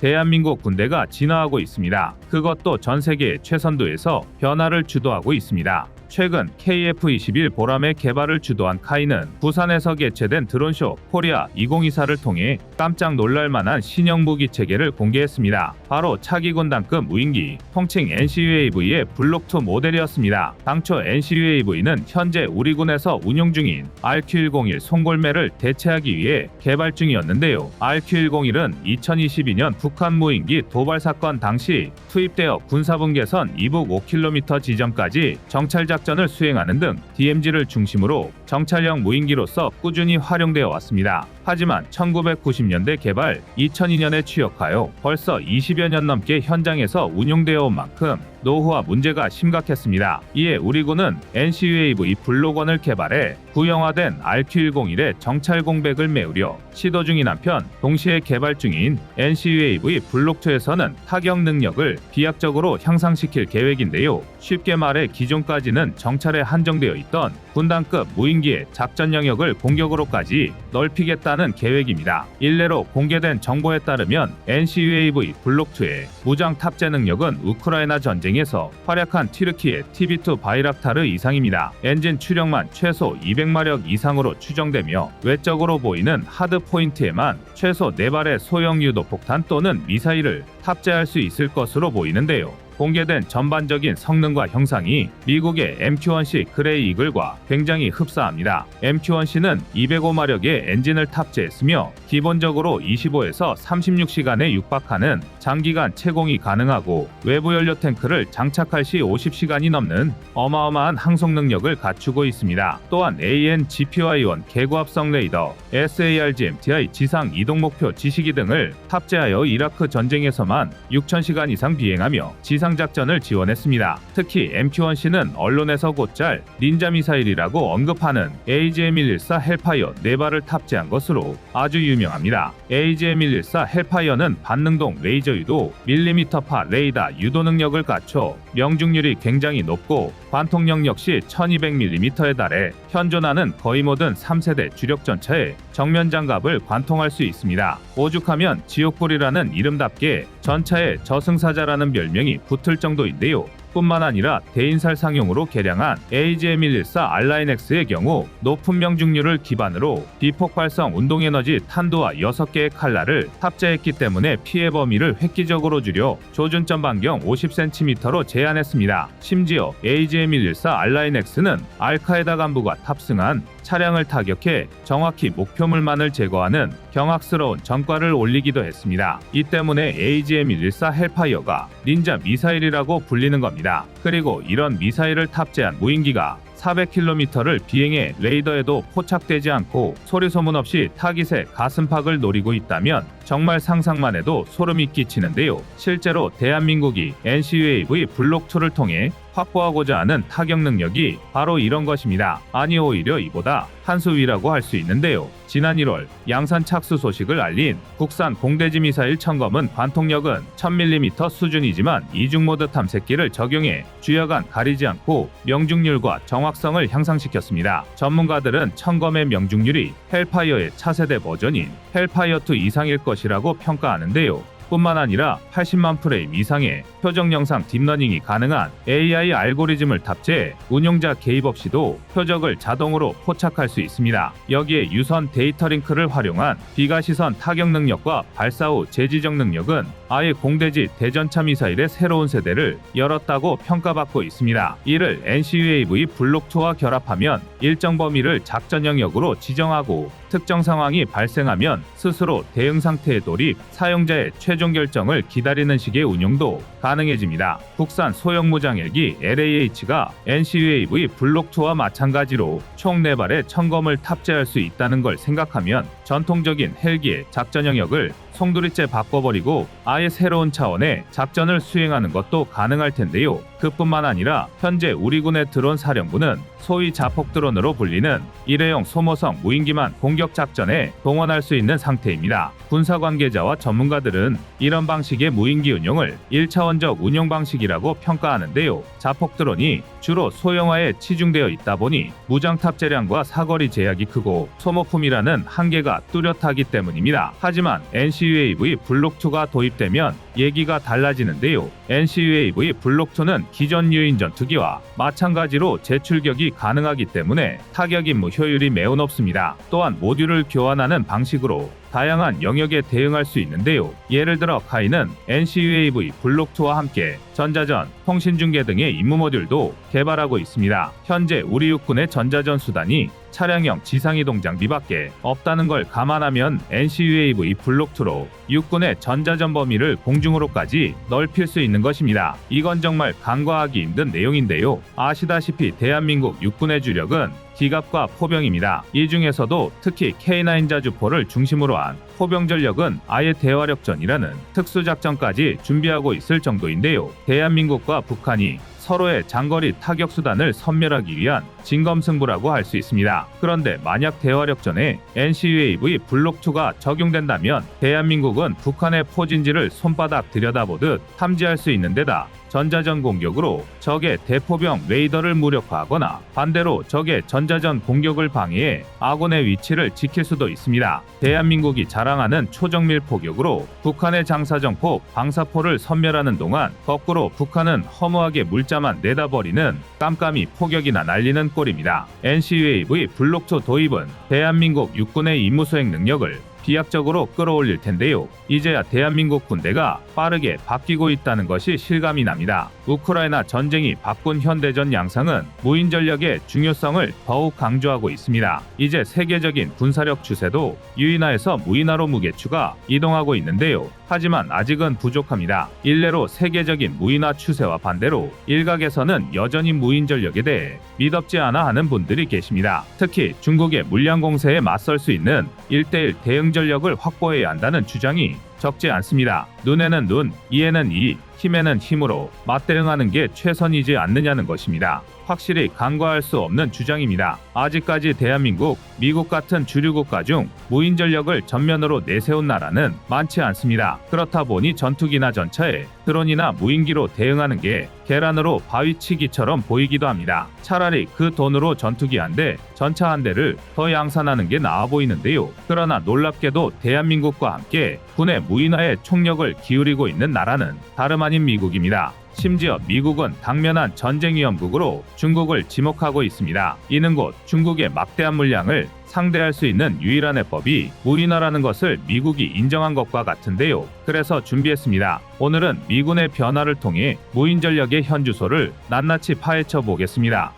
대한민국 군대가 진화하고 있습니다. 그것도 전 세계의 최선두에서 변화를 주도하고 있습니다. 최근 KF-21 보람의 개발을 주도한 카이는 부산에서 개최된 드론쇼 코리아 2024를 통해 깜짝 놀랄만한 신형 무기 체계를 공개했습니다. 바로 차기 군단급 무인기 통칭 NCUAV의 블록2 모델이었습니다. 당초 NCUAV는 현재 우리 군에서 운용 중인 RQ-101 송골매를 대체하기 위해 개발 중이었는데요. RQ-101은 2022년 북한 무인기 도발 사건 당시 투입되어 군사분 개선 이북 5km 지점까지 정찰 작전을 수행하는 등 DMZ를 중심으로 정찰형 무인기로서 꾸준히 활용되어 왔습니다. 하지만 1990년대 개발, 2002년에 취역하여 벌써 20여 년 넘게 현장에서 운용되어 온 만큼 노후화 문제가 심각했습니다. 이에 우리 군은 NCUAV 블록1을 개발해 구형화된 RQ-101의 정찰 공백을 메우려 시도 중인 한편 동시에 개발 중인 NCUAV 블록2에서는 타격 능력을 비약적으로 향상시킬 계획인데요. 쉽게 말해 기존까지는 정찰에 한정되어 있던 군단급 무인기의 작전 영역을 공격으로까지 넓히겠다는 계획입니다. 일례로 공개된 정보에 따르면 NCUAV 블록2의 무장 탑재 능력은 우크라이나 전쟁에서 활약한 튀르키예 TB2 바이락타르 이상입니다. 엔진 추력만 최소 200마력 이상으로 추정되며 외적으로 보이는 하드 포인트에만 최소 4발의 소형 유도폭탄 또는 미사일을 탑재할 수 있을 것으로 보이는데요. 공개된 전반적인 성능과 형상이 미국의 MQ-1C 그레이 이글과 굉장히 흡사합니다. MQ-1C는 205마력의 엔진을 탑재했으며 기본적으로 25에서 36시간에 육박하는 장기간 채공이 가능하고 외부 연료 탱크를 장착할 시 50시간이 넘는 어마어마한 항속 능력을 갖추고 있습니다. 또한 AN/GPY-1 계고합성 레이더, SAR-GMTI 지상 이동 목표 지시기 등을 탑재하여 이라크 전쟁에서만 6,000시간 이상 비행하며 지상 작전을 지원했습니다. 특히 MQ-1C는 언론에서 곧잘 닌자 미사일이라고 언급하는 AGM-114 헬파이어 4발을 탑재한 것으로 아주 유명합니다. AGM-114 헬파이어는 반능동 레이저 유도, 밀리미터파 레이더 유도 능력을 갖춰 명중률이 굉장히 높고 관통력 역시 1200mm에 달해 현존하는 거의 모든 3세대 주력 전차에 정면 장갑을 관통할 수 있습니다. 오죽하면 지옥불이라는 이름답게 전차에 저승사자라는 별명이 붙을 정도인데요. 뿐만 아니라 대인살 상용으로 개량한 AGM-114 R9X의 경우 높은 명중률을 기반으로 비폭 발성 운동에너지 탄두와 6개의 칼날을 탑재했기 때문에 피해 범위를 획기적으로 줄여 조준점 반경 50cm로 제한했습니다. 심지어 AGM-114 R9X는 알카에다 간부가 탑승한 차량을 타격해 정확히 목표물만을 제거하는 경악스러운 전과를 올리기도 했습니다. 이 때문에 AGM-114 헬파이어가 닌자 미사일이라고 불리는 겁니다. 그리고 이런 미사일을 탑재한 무인기가 400km를 비행해 레이더에도 포착되지 않고 소리소문 없이 타깃의 가슴팍을 노리고 있다면 정말 상상만 해도 소름이 끼치는데요. 실제로 대한민국이 NCUAV 블록2를 통해 확보하고자 하는 타격 능력이 바로 이런 것입니다. 아니 오히려 이보다 한 수 위라고 할 수 있는데요. 지난 1월 양산 착수 소식을 알린 국산 공대지 미사일 천검은 관통력은 1000mm 수준이지만 이중 모드 탐색기를 적용해 주여간 가리지 않고 명중률과 정확성을 향상시켰습니다. 전문가들은 천검의 명중률이 헬파이어의 차세대 버전인 헬파이어2 이상일 것이라고 평가하는데요. 뿐만 아니라 80만 프레임 이상의 표정 영상 딥러닝이 가능한 AI 알고리즘을 탑재해 운용자 개입 없이도 표적을 자동으로 포착할 수 있습니다. 여기에 유선 데이터 링크를 활용한 비가시선 타격 능력과 발사 후 재지정 능력은 아예 공대지 대전차 미사일의 새로운 세대를 열었다고 평가받고 있습니다. 이를 NCUAV 블록2와 결합하면 일정 범위를 작전 영역으로 지정하고 특정 상황이 발생하면 스스로 대응 상태에 돌입, 사용자의 최종 결정을 기다리는 식의 운용도 가능해집니다. 국산 소형 무장 헬기 LAH가 NCUAV 블록2와 마찬가지로 총 4발의 천검을 탑재할 수 있다는 걸 생각하면 전통적인 헬기의 작전 영역을 송두리째 바꿔버리고 아예 새로운 차원의 작전을 수행하는 것도 가능할 텐데요. 그뿐만 아니라 현재 우리 군의 드론 사령부는 소위 자폭 드론으로 불리는 일회용 소모성 무인기만 공격 작전에 동원할 수 있는 상태입니다. 군사 관계자와 전문가들은 이런 방식의 무인기 운용을 1차원적 운용 방식이라고 평가하는데요. 자폭 드론이 주로 소형화에 치중되어 있다 보니 무장 탑재량과 사거리 제약이 크고 소모품이라는 한계가 뚜렷하기 때문입니다. 하지만 NCU NCUAV 블록2가 도입되면 얘기가 달라지는데요. NCUAV 블록2는 기존 유인 전투기와 마찬가지로 재출격이 가능하기 때문에 타격 임무 효율이 매우 높습니다. 또한 모듈을 교환하는 방식으로 다양한 영역에 대응할 수 있는데요. 예를 들어 카이는 NCUAV 블록2와 함께 전자전, 통신중계 등의 임무 모듈도 개발하고 있습니다. 현재 우리 육군의 전자전 수단이 차량형 지상이동 장비밖에 없다는 걸 감안하면 NCUAV 블록2로 육군의 전자전 범위를 공중으로까지 넓힐 수 있는 것입니다. 이건 정말 간과하기 힘든 내용인데요. 아시다시피 대한민국 육군의 주력은 기갑과 포병입니다. 이 중에서도 특히 K9 자주포를 중심으로 한 포병 전력은 아예 대화력전이라는 특수작전까지 준비하고 있을 정도인데요. 대한민국과 북한이 서로의 장거리 타격 수단을 섬멸하기 위한 진검승부라고 할 수 있습니다. 그런데 만약 대화력전에 NCUAV 블록2가 적용된다면 대한민국은 북한의 포진지를 손바닥 들여다보듯 탐지할 수 있는 데다 전자전 공격으로 적의 대포병 레이더를 무력화하거나 반대로 적의 전자전 공격을 방해해 아군의 위치를 지킬 수도 있습니다. 대한민국이 자랑하는 초정밀 포격으로 북한의 장사정포, 방사포를 섬멸하는 동안 거꾸로 북한은 허무하게 물자만 내다버리는 깜깜이 포격이나 날리는 꼴입니다. NCUAV 블록2 도입은 대한민국 육군의 임무 수행 능력을 비약적으로 끌어올릴 텐데요. 이제야 대한민국 군대가 빠르게 바뀌고 있다는 것이 실감이 납니다. 우크라이나 전쟁이 바꾼 현대전 양상은 무인 전력의 중요성을 더욱 강조하고 있습니다. 이제 세계적인 군사력 추세도 유인화에서 무인화로 무게추가 이동하고 있는데요. 하지만 아직은 부족합니다. 일례로 세계적인 무인화 추세와 반대로 일각에서는 여전히 무인 전력에 대해 믿업지 않아 하는 분들이 계십니다. 특히 중국의 물량 공세에 맞설 수 있는 1대1 대응 전력을 확보해야 한다는 주장이 적지 않습니다. 눈에는 눈, 이에는 이, 힘에는 힘으로 맞대응하는 게 최선이지 않느냐는 것입니다. 확실히 간과할 수 없는 주장입니다. 아직까지 대한민국, 미국 같은 주류 국가 중 무인 전력을 전면으로 내세운 나라는 많지 않습니다. 그렇다 보니 전투기나 전차에 드론이나 무인기로 대응하는 게 계란으로 바위치기처럼 보이기도 합니다. 차라리 그 돈으로 전투기 한 대, 전차 한 대를 더 양산하는 게 나아 보이는데요. 그러나 놀랍게도 대한민국과 함께 군의 무인화에 총력을 기울이고 있는 나라는 다름 아닌 미국입니다. 심지어 미국은 당면한 전쟁위험국으로 중국을 지목하고 있습니다. 이는 곧 중국의 막대한 물량을 상대할 수 있는 유일한 해법이 무인화라는 것을 미국이 인정한 것과 같은데요. 그래서 준비했습니다. 오늘은 미군의 변화를 통해 무인 전력의 현주소를 낱낱이 파헤쳐 보겠습니다.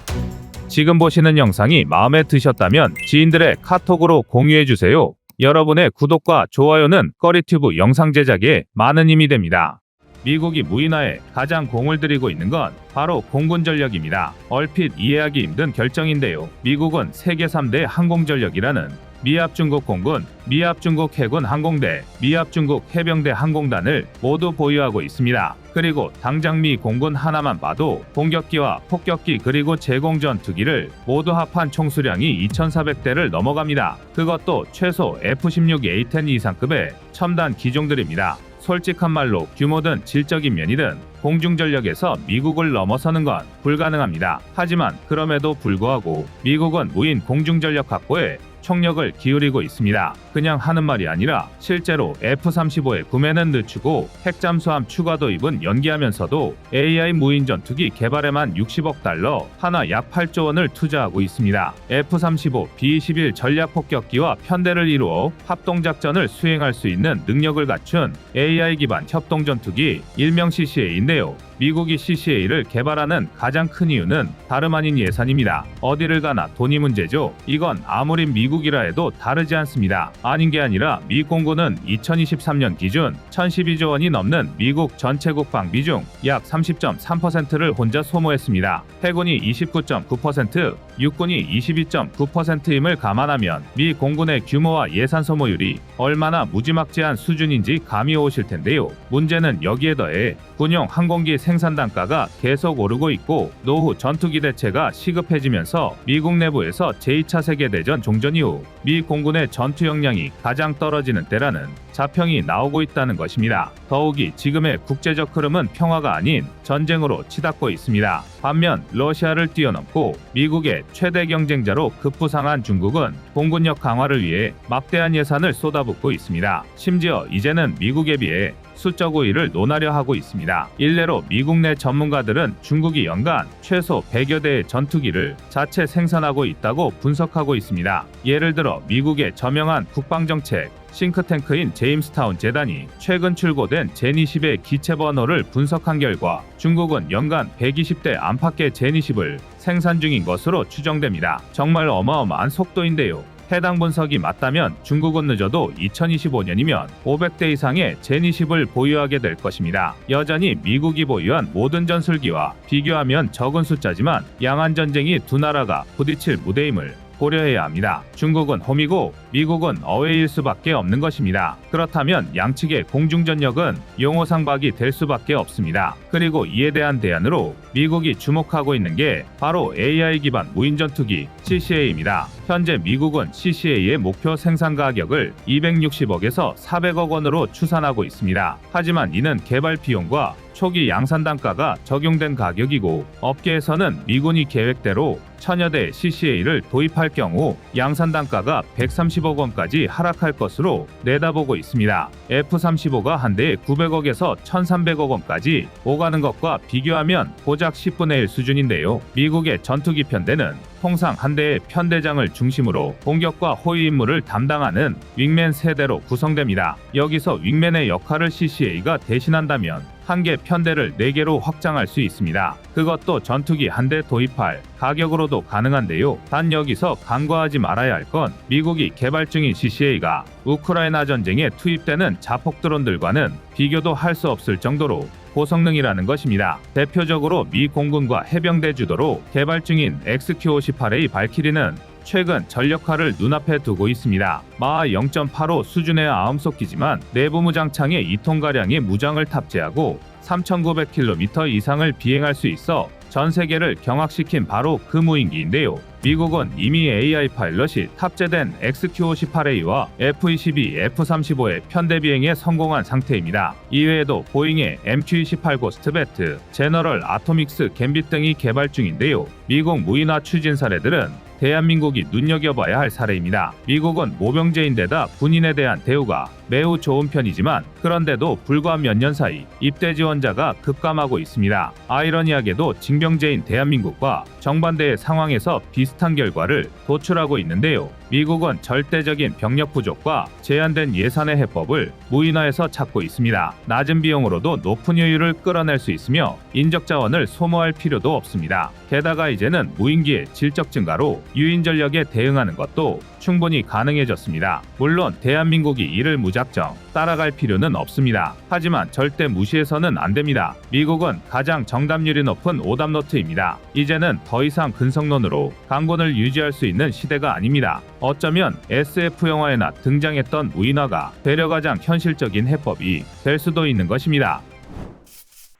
지금 보시는 영상이 마음에 드셨다면 지인들의 카톡으로 공유해주세요. 여러분의 구독과 좋아요는 꺼리튜브 영상 제작에 많은 힘이 됩니다. 미국이 무인화에 가장 공을 들이고 있는 건 바로 공군 전력입니다. 얼핏 이해하기 힘든 결정인데요. 미국은 세계 3대 항공전력이라는 미합중국 공군, 미합중국 해군 항공대, 미합중국 해병대 항공단을 모두 보유하고 있습니다. 그리고 당장 미 공군 하나만 봐도 공격기와 폭격기 그리고 제공전투기를 모두 합한 총수량이 2,400대를 넘어갑니다. 그것도 최소 F-16A10 이상급의 첨단 기종들입니다. 솔직한 말로 규모든 질적인 면이든 공중전력에서 미국을 넘어서는 건 불가능합니다. 하지만 그럼에도 불구하고 미국은 무인 공중전력 확보에 총력을 기울이고 있습니다. 그냥 하는 말이 아니라 실제로 F-35의 구매는 늦추고 핵잠수함 추가 도입은 연기하면서도 AI 무인 전투기 개발에만 60억 달러, 하나 약 8조 원을 투자하고 있습니다. F-35, B-21 전략폭격기와 편대를 이루어 합동작전을 수행할 수 있는 능력을 갖춘 AI 기반 협동전투기 일명 CCA인데요. 미국이 CCA를 개발하는 가장 큰 이유는 다름 아닌 예산입니다. 어디를 가나 돈이 문제죠. 이건 아무리 미국이라 해도 다르지 않습니다. 아닌 게 아니라 미 공군은 2023년 기준 1,012조 원이 넘는 미국 전체 국방비 중 약 30.3%를 혼자 소모했습니다. 해군이 29.9%, 육군이 22.9%임을 감안하면 미 공군의 규모와 예산 소모율이 얼마나 무지막지한 수준인지 감이 오실 텐데요. 문제는 여기에 더해 군용 항공기 생산 단가가 계속 오르고 있고 노후 전투기 대체가 시급해지면서 미국 내부에서 제2차 세계대전 종전 이후 미 공군의 전투 역량이 가장 떨어지는 때라는 자평이 나오고 있다는 것입니다. 더욱이 지금의 국제적 흐름은 평화가 아닌 전쟁으로 치닫고 있습니다. 반면 러시아를 뛰어넘고 미국의 최대 경쟁자로 급부상한 중국은 공군력 강화를 위해 막대한 예산을 쏟아붓고 있습니다. 심지어 이제는 미국에 비해 수적 우위를 논하려 하고 있습니다. 일례로 미국 내 전문가들은 중국이 연간 최소 100여 대의 전투기를 자체 생산하고 있다고 분석하고 있습니다. 예를 들어 미국의 저명한 국방정책 싱크탱크인 제임스타운 재단이 최근 출고된 제니10의 기체 번호를 분석한 결과 중국은 연간 120대 안팎의 제니10을 생산 중인 것으로 추정됩니다. 정말 어마어마한 속도인데요. 해당 분석이 맞다면 중국은 늦어도 2025년이면 500대 이상의 제니10을 보유하게 될 것입니다. 여전히 미국이 보유한 모든 전술기와 비교하면 적은 숫자지만 양안 전쟁이 두 나라가 부딪힐 무대임을 고려해야 합니다. 중국은 홈이고 미국은 어웨이일 수밖에 없는 것입니다. 그렇다면 양측의 공중전력은 용호상박이 될 수밖에 없습니다. 그리고 이에 대한 대안으로 미국이 주목하고 있는 게 바로 AI 기반 무인전투기 CCA입니다. 현재 미국은 CCA의 목표 생산 가격을 260억에서 400억 원으로 추산하고 있습니다. 하지만 이는 개발 비용과 초기 양산 단가가 적용된 가격이고 업계에서는 미군이 계획대로 1000여 대 CCA를 도입할 경우 양산 단가가 130억 원까지 하락할 것으로 내다보고 있습니다. F-35가 한 대에 900억에서 1300억 원까지 오가는 것과 비교하면 고작 10분의 1 수준인데요. 미국의 전투기 편대는 통상 한 대의 편대장을 중심으로 공격과 호위 임무를 담당하는 윙맨 세대로 구성됩니다. 여기서 윙맨의 역할을 CCA가 대신한다면 한 개 편대를 4개로 확장할 수 있습니다. 그것도 전투기 한 대 도입할 가격으로도 가능한데요. 단 여기서 간과하지 말아야 할 건 미국이 개발 중인 CCA가 우크라이나 전쟁에 투입되는 자폭 드론들과는 비교도 할 수 없을 정도로 고성능이라는 것입니다. 대표적으로 미 공군과 해병대 주도로 개발 중인 XQ-58A 발키리는 최근 전력화를 눈앞에 두고 있습니다. 마하 0.85 수준의 아음속기지만 내부 무장창에 2톤가량의 무장을 탑재하고 3,900km 이상을 비행할 수 있어 전 세계를 경악시킨 바로 그 무인기인데요. 미국은 이미 AI 파일럿이 탑재된 XQ-58A와 F-22, F-35의 편대 비행에 성공한 상태입니다. 이외에도 보잉의 MQ-28 고스트베트, 제너럴 아토믹스 갬빗 등이 개발 중인데요. 미국 무인화 추진 사례들은 대한민국이 눈여겨봐야 할 사례입니다. 미국은 모병제인데다 군인에 대한 대우가 매우 좋은 편이지만 그런데도 불과 몇 년 사이 입대 지원자가 급감하고 있습니다. 아이러니하게도 징병제인 대한민국과 정반대의 상황에서 비슷한 결과를 도출하고 있는데요. 미국은 절대적인 병력 부족과 제한된 예산의 해법을 무인화에서 찾고 있습니다. 낮은 비용으로도 높은 효율을 끌어낼 수 있으며 인적 자원을 소모할 필요도 없습니다. 게다가 이제는 무인기의 질적 증가로 유인 전력에 대응하는 것도 충분히 가능해졌습니다. 물론 대한민국이 이를 무작정 따라갈 필요는 없습니다. 하지만 절대 무시해서는 안 됩니다. 미국은 가장 정답률이 높은 오답노트입니다. 이제는 더 이상 근성론으로 강군을 유지할 수 있는 시대가 아닙니다. 어쩌면 SF 영화에나 등장했던 무인화가 되려 가장 현실적인 해법이 될 수도 있는 것입니다.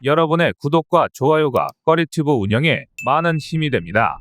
여러분의 구독과 좋아요가 꺼리튜브 운영에 많은 힘이 됩니다.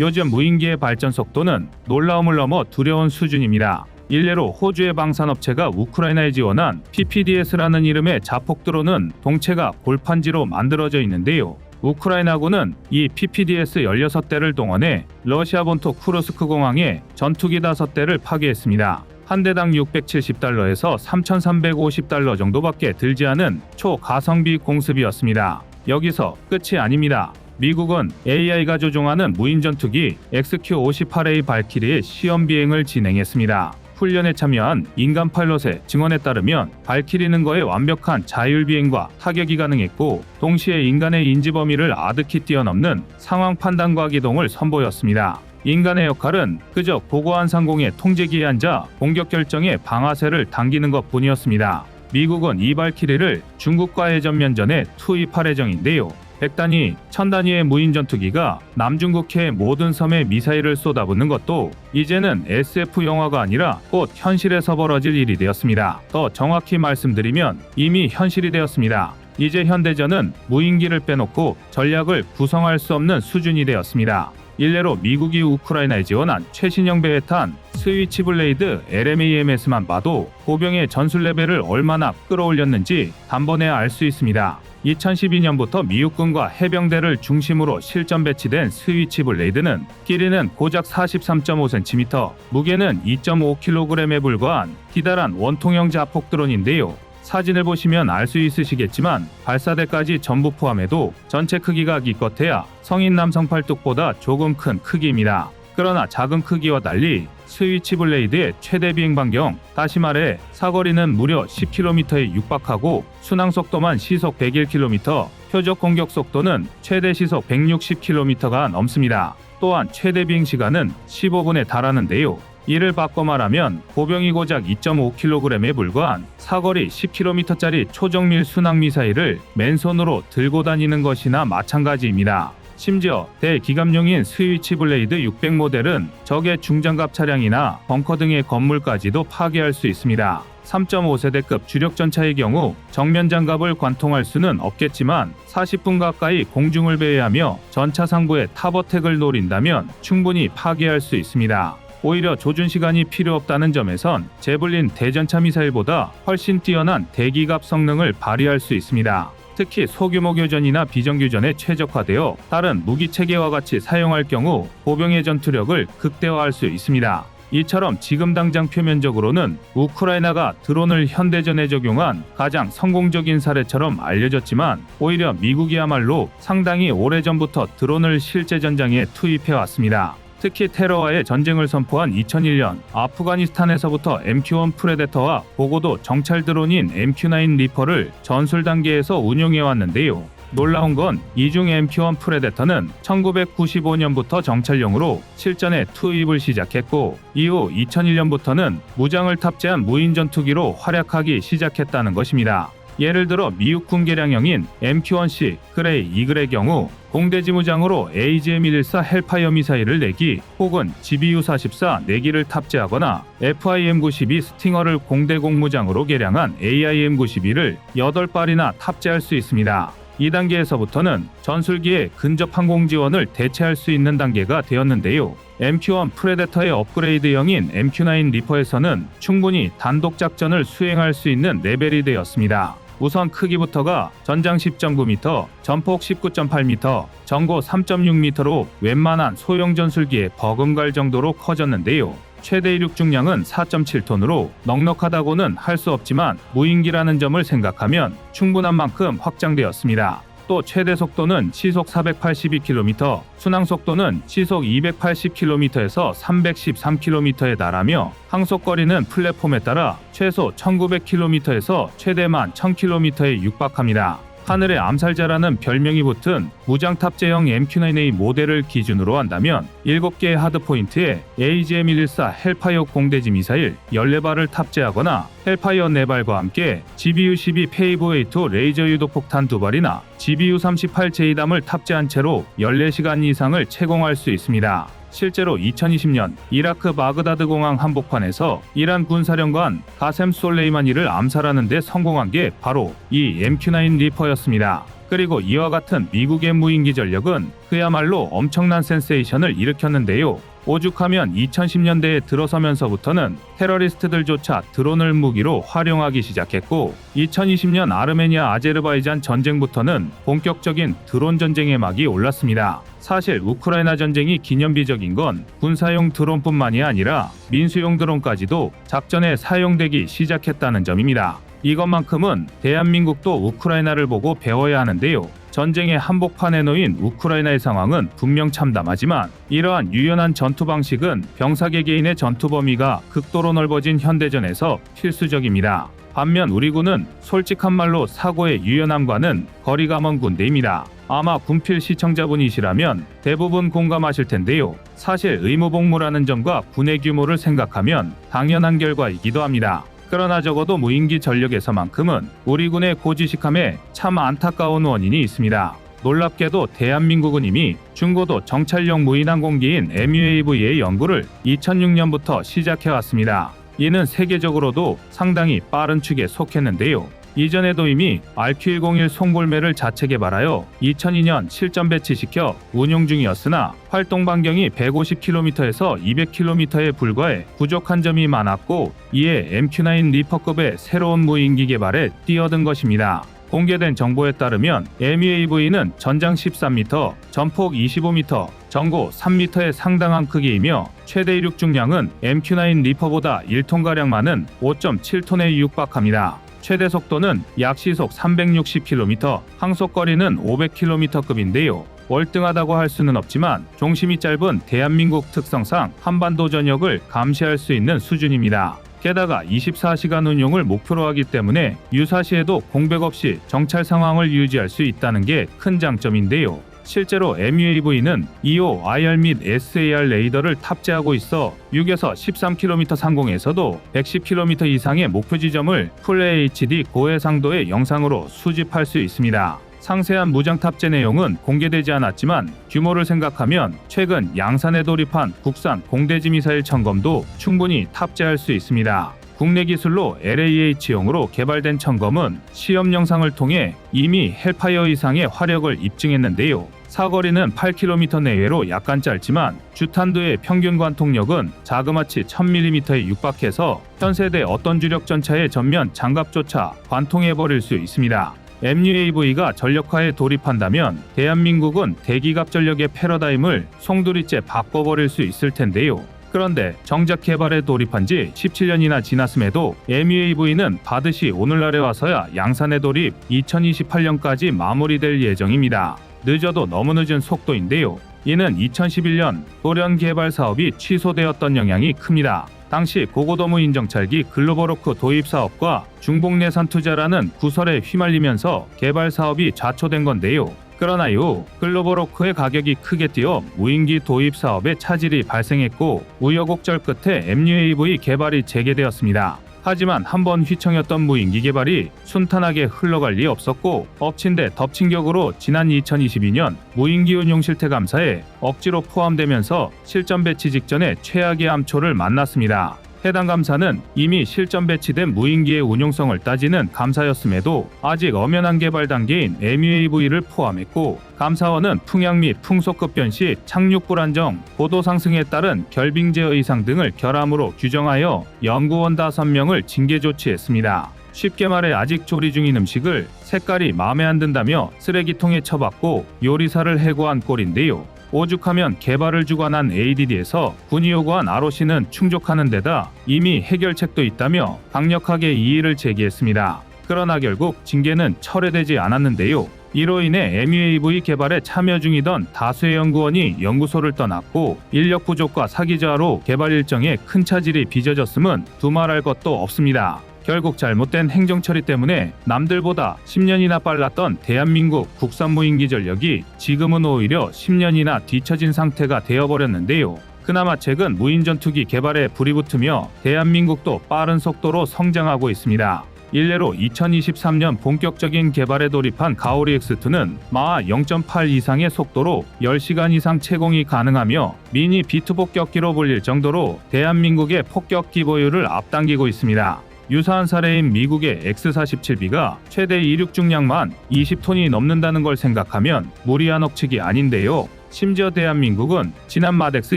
요즘 무인기의 발전 속도는 놀라움을 넘어 두려운 수준입니다. 일례로 호주의 방산업체가 우크라이나에 지원한 PPDS라는 이름의 자폭 드론은 동체가 골판지로 만들어져 있는데요. 우크라이나군은 이 PPDS 16대를 동원해 러시아 본토 쿠르스크 공항에 전투기 5대를 파괴했습니다. 한 대당 $670에서 $3,350 정도밖에 들지 않은 초가성비 공습이었습니다. 여기서 끝이 아닙니다. 미국은 AI가 조종하는 무인 전투기 XQ-58A 발키리의 시험 비행을 진행했습니다. 훈련에 참여한 인간 파일럿의 증언에 따르면 발키리는 거의 완벽한 자율 비행과 타격이 가능했고 동시에 인간의 인지 범위를 아득히 뛰어넘는 상황 판단과 기동을 선보였습니다. 인간의 역할은 그저 고고한 상공의 통제기에 앉아 공격 결정의 방아쇠를 당기는 것뿐이었습니다. 미국은 이 발키리를 중국과의 전면전에 투입할 예정인데요. 100단위, 1000단위의 무인 전투기가 남중국해의 모든 섬에 미사일을 쏟아붓는 것도 이제는 SF 영화가 아니라 곧 현실에서 벌어질 일이 되었습니다. 더 정확히 말씀드리면 이미 현실이 되었습니다. 이제 현대전은 무인기를 빼놓고 전략을 구성할 수 없는 수준이 되었습니다. 일례로 미국이 우크라이나에 지원한 최신형 배회탄 스위치블레이드 LMAMS만 봐도 보병의 전술 레벨을 얼마나 끌어올렸는지 단번에 알 수 있습니다. 2012년부터 미국군과 해병대를 중심으로 실전 배치된 스위치블레이드는 길이는 고작 43.5cm, 무게는 2.5kg에 불과한 기다란 원통형 자폭 드론인데요. 사진을 보시면 알 수 있으시겠지만 발사대까지 전부 포함해도 전체 크기가 기껏해야 성인 남성 팔뚝보다 조금 큰 크기입니다. 그러나 작은 크기와 달리 스위치블레이드의 최대 비행 반경, 다시 말해 사거리는 무려 10km에 육박하고 순항 속도만 시속 101km, 표적 공격 속도는 최대 시속 160km가 넘습니다. 또한 최대 비행 시간은 15분에 달하는데요. 이를 바꿔 말하면 보병이 고작 2.5kg에 불과한 사거리 10km짜리 초정밀 순항 미사일을 맨손으로 들고 다니는 것이나 마찬가지입니다. 심지어 대기갑용인 스위치블레이드 600 모델은 적의 중장갑 차량이나 벙커 등의 건물까지도 파괴할 수 있습니다. 3.5세대급 주력 전차의 경우 정면 장갑을 관통할 수는 없겠지만 40분 가까이 공중을 배회하며 전차 상부의 탑어택을 노린다면 충분히 파괴할 수 있습니다. 오히려 조준 시간이 필요 없다는 점에선 제블린 대전차 미사일보다 훨씬 뛰어난 대기갑 성능을 발휘할 수 있습니다. 특히 소규모 교전이나 비정규전에 최적화되어 다른 무기 체계와 같이 사용할 경우 보병의 전투력을 극대화할 수 있습니다. 이처럼 지금 당장 표면적으로는 우크라이나가 드론을 현대전에 적용한 가장 성공적인 사례처럼 알려졌지만 오히려 미국이야말로 상당히 오래전부터 드론을 실제 전장에 투입해왔습니다. 특히 테러와의 전쟁을 선포한 2001년 아프가니스탄에서부터 MQ-1 프레데터와 고고도 정찰 드론인 MQ-9 리퍼를 전술 단계에서 운용해왔는데요. 놀라운 건 이중 MQ-1 프레데터는 1995년부터 정찰용으로 실전에 투입을 시작했고 이후 2001년부터는 무장을 탑재한 무인 전투기로 활약하기 시작했다는 것입니다. 예를 들어 미국 군개량형인 MQ-1C 그레이 이글의 경우 공대지 무장으로 AGM-114 헬파이어 미사일을 4기 혹은 GBU-44 4기를 탑재하거나 FIM-92 스팅어를 공대공 무장으로 개량한 AIM-92를 8발이나 탑재할 수 있습니다. 이 단계에서부터는 전술기의 근접 항공 지원을 대체할 수 있는 단계가 되었는데요. MQ-1 프레데터의 업그레이드형인 MQ-9 리퍼에서는 충분히 단독 작전을 수행할 수 있는 레벨이 되었습니다. 우선 크기부터가 전장 10.9m, 전폭 19.8m, 전고 3.6m로 웬만한 소형 전술기에 버금갈 정도로 커졌는데요. 최대 이륙 중량은 4.7톤으로 넉넉하다고는 할 수 없지만 무인기라는 점을 생각하면 충분한 만큼 확장되었습니다. 또 최대 속도는 시속 482km, 순항 속도는 시속 280km에서 313km에 달하며 항속거리는 플랫폼에 따라 최소 1900km에서 최대만 1000km에 육박합니다. 하늘의 암살자라는 별명이 붙은 무장 탑재형 MQ-9A 모델을 기준으로 한다면 7개의 하드포인트에 AGM-114 헬파이어 공대지 미사일 14발을 탑재하거나 헬파이어 4발과 함께 GBU-12 페이브웨이트 레이저 유도 폭탄 2발이나 GBU-38 제이담을 탑재한 채로 14시간 이상을 채공할 수 있습니다. 실제로 2020년 이라크 바그다드 공항 한복판에서 이란 군사령관 가셈 솔레이마니를 암살하는 데 성공한 게 바로 이 MQ-9 리퍼였습니다. 그리고 이와 같은 미국의 무인기 전력은 그야말로 엄청난 센세이션을 일으켰는데요. 오죽하면 2010년대에 들어서면서부터는 테러리스트들조차 드론을 무기로 활용하기 시작했고 2020년 아르메니아 아제르바이잔 전쟁부터는 본격적인 드론 전쟁의 막이 올랐습니다. 사실 우크라이나 전쟁이 기념비적인 건 군사용 드론뿐만이 아니라 민수용 드론까지도 작전에 사용되기 시작했다는 점입니다. 이것만큼은 대한민국도 우크라이나를 보고 배워야 하는데요. 전쟁의 한복판에 놓인 우크라이나의 상황은 분명 참담하지만 이러한 유연한 전투 방식은 병사 개개인의 전투 범위가 극도로 넓어진 현대전에서 필수적입니다. 반면 우리 군은 솔직한 말로 사고의 유연함과는 거리가 먼 군대입니다. 아마 군필 시청자분이시라면 대부분 공감하실 텐데요. 사실 의무복무라는 점과 군의 규모를 생각하면 당연한 결과이기도 합니다. 그러나 적어도 무인기 전력에서만큼은 우리 군의 고지식함에 참 안타까운 원인이 있습니다. 놀랍게도 대한민국은 이미 중고도 정찰용 무인항공기인 MUAV의 연구를 2006년부터 시작해왔습니다. 이는 세계적으로도 상당히 빠른 축에 속했는데요. 이전에도 이미 RQ101 송골매를 자체 개발하여 2002년 실전 배치시켜 운용 중이었으나 활동 반경이 150km에서 200km에 불과해 부족한 점이 많았고, 이에 MQ-9 리퍼급의 새로운 무인기 개발에 뛰어든 것입니다. 공개된 정보에 따르면 MUAV는 전장 13m, 전폭 25m, 전고 3m에 상당한 크기이며 최대 이륙 중량은 MQ-9 리퍼보다 1톤가량 많은 5.7톤에 육박합니다. 최대 속도는 약 시속 360km, 항속거리는 500km급인데요. 월등하다고 할 수는 없지만 중심이 짧은 대한민국 특성상 한반도 전역을 감시할 수 있는 수준입니다. 게다가 24시간 운용을 목표로 하기 때문에 유사시에도 공백 없이 정찰 상황을 유지할 수 있다는 게 큰 장점인데요. 실제로 MUAV는 EO, IR 및 SAR 레이더를 탑재하고 있어 6에서 13km 상공에서도 110km 이상의 목표 지점을 풀 HD 고해상도의 영상으로 수집할 수 있습니다. 상세한 무장 탑재 내용은 공개되지 않았지만 규모를 생각하면 최근 양산에 돌입한 국산 공대지 미사일 청검도 충분히 탑재할 수 있습니다. 국내 기술로 LAH용으로 개발된 청검은 시험 영상을 통해 이미 헬파이어 이상의 화력을 입증했는데요. 사거리는 8km 내외로 약간 짧지만 주탄두의 평균 관통력은 자그마치 1000mm에 육박해서 현 세대 어떤 주력 전차의 전면 장갑조차 관통해버릴 수 있습니다. MUAV가 전력화에 돌입한다면 대한민국은 대기갑 전력의 패러다임을 송두리째 바꿔버릴 수 있을 텐데요. 그런데 정작 개발에 돌입한 지 17년이나 지났음에도 MUAV는 반드시 오늘날에 와서야 양산에 돌입 2028년까지 마무리될 예정입니다. 늦어도 너무 늦은 속도인데요. 이는 2011년 소련 개발 사업이 취소되었던 영향이 큽니다. 당시 고고도무 인정찰기 글로벌워크 도입 사업과 중복 내산 투자라는 구설에 휘말리면서 개발 사업이 좌초된 건데요. 그러나 이후 글로벌워크의 가격이 크게 뛰어 무인기 도입 사업에 차질이 발생했고 우여곡절 끝에 MUAV 개발이 재개되었습니다. 하지만 한번 휘청였던 무인기 개발이 순탄하게 흘러갈 리 없었고 엎친 데 덮친 격으로 지난 2022년 무인기 운용 실태 감사에 억지로 포함되면서 실전 배치 직전에 최악의 암초를 만났습니다. 해당 감사는 이미 실전 배치된 무인기의 운용성을 따지는 감사였음에도 아직 엄연한 개발 단계인 MUAV를 포함했고 감사원은 풍향 및 풍속급 변시, 착륙 불안정, 고도 상승에 따른 결빙 제어 이상 등을 결함으로 규정하여 연구원 5명을 징계 조치했습니다. 쉽게 말해 아직 조리 중인 음식을 색깔이 마음에 안 든다며 쓰레기통에 처박고 요리사를 해고한 꼴인데요. 오죽하면 개발을 주관한 ADD에서 군이 요구한 ROC는 충족하는 데다 이미 해결책도 있다며 강력하게 이의를 제기했습니다. 그러나 결국 징계는 철회되지 않았는데요. 이로 인해 MUAV 개발에 참여 중이던 다수의 연구원이 연구소를 떠났고 인력 부족과 사기 저하로 개발 일정에 큰 차질이 빚어졌음은 두말할 것도 없습니다. 결국 잘못된 행정 처리 때문에 남들보다 10년이나 빨랐던 대한민국 국산 무인기 전력이 지금은 오히려 10년이나 뒤처진 상태가 되어버렸는데요. 그나마 최근 무인 전투기 개발에 불이 붙으며 대한민국도 빠른 속도로 성장하고 있습니다. 일례로 2023년 본격적인 개발에 돌입한 가오리 X2는 마하 0.8 이상의 속도로 10시간 이상 채공이 가능하며 미니 B2 폭격기로 불릴 정도로 대한민국의 폭격기 보유를 앞당기고 있습니다. 유사한 사례인 미국의 X-47B가 최대 이륙 중량만 20톤이 넘는다는 걸 생각하면 무리한 억측이 아닌데요. 심지어 대한민국은 지난 마덱스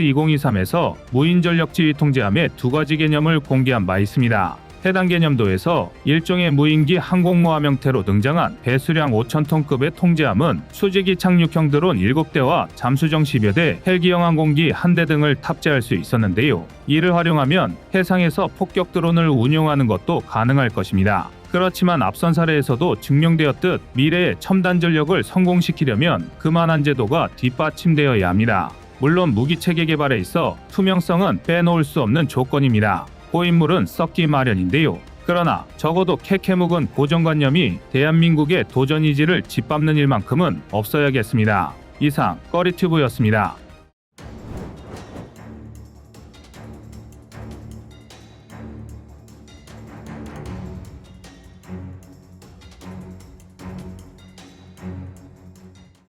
2023에서 무인 전력 지휘 통제함의 2가지 개념을 공개한 바 있습니다. 해당 개념도에서 일종의 무인기 항공모함 형태로 등장한 배수량 5,000톤급의 통제함은 수직이 착륙형 드론 7대와 잠수정 10여 대, 헬기형 항공기 1대 등을 탑재할 수 있었는데요. 이를 활용하면 해상에서 폭격 드론을 운용하는 것도 가능할 것입니다. 그렇지만 앞선 사례에서도 증명되었듯 미래의 첨단 전력을 성공시키려면 그만한 제도가 뒷받침되어야 합니다. 물론 무기체계 개발에 있어 투명성은 빼놓을 수 없는 조건입니다. 고인물은 썩기 마련인데요. 그러나 적어도 캐캐묵은 고정관념이 대한민국의 도전의지를 짓밟는 일만큼은 없어야겠습니다. 이상 꺼리튜브였습니다.